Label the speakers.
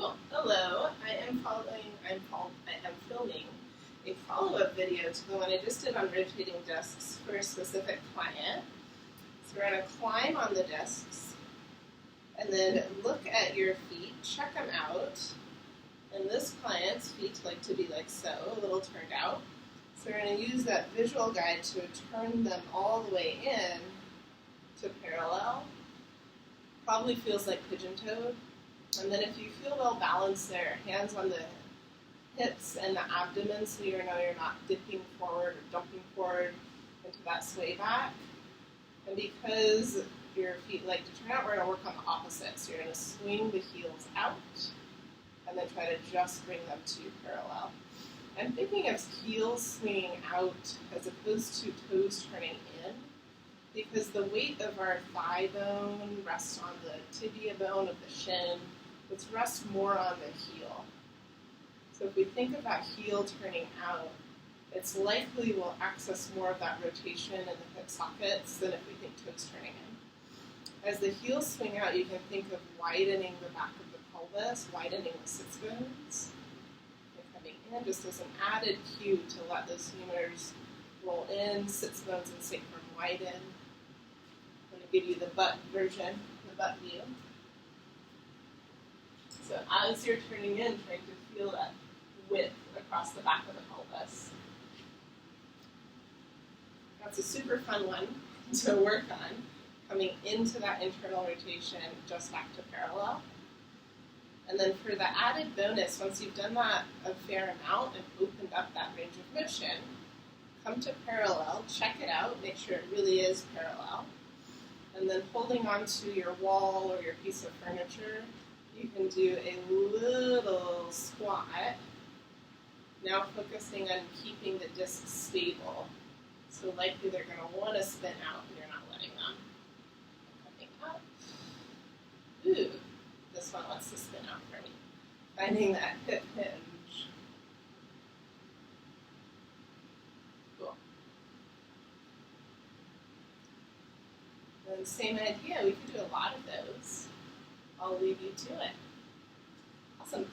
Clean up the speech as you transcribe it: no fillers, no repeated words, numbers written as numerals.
Speaker 1: Cool. Hello. I am filming a follow-up video to the one I just did on rotating discs for a specific client. So we're going to climb on the discs and then look at your feet, check them out. And this client's feet like to be like so, a little turned out. So we're going to use that visual guide to turn them all the way in to parallel. Probably feels like pigeon-toed. And then if you feel well balanced there, hands on the hips and the abdomen so you know you're not dipping forward or dumping forward into that sway back. And because your feet like to turn out, we're going to work on the opposite. So you're going to swing the heels out and then try to just bring them to parallel. I'm thinking of heels swinging out as opposed to toes turning in, because the weight of our thigh bone rests on the tibia bone of the shin, which rests more on the heel. So if we think of that heel turning out, it's likely we'll access more of that rotation in the hip sockets than if we think toes turning in. As the heels swing out, you can think of widening the back of the pelvis, widening the sits bones, and coming in just as an added cue to let those femurs roll in, sits bones and sacrum widen. I'm going to give you the butt version, the butt view. So as you're turning in, trying to feel that width across the back of the pelvis. That's a super fun one to work on, coming into that internal rotation just back to parallel. And then for the added bonus, once you've done that a fair amount and opened up that range of motion, come to parallel, check it out, make sure it really is parallel. And then holding onto your wall or your piece of furniture, you can do a little squat. Now focusing on keeping the discs stable. So likely they're going to want to spin out and you're not letting them. Coming up. Ooh, this one wants to spin out for me. Finding that hip hinge. Cool. And same idea, we could do a lot of those. I'll leave you to it. Awesome.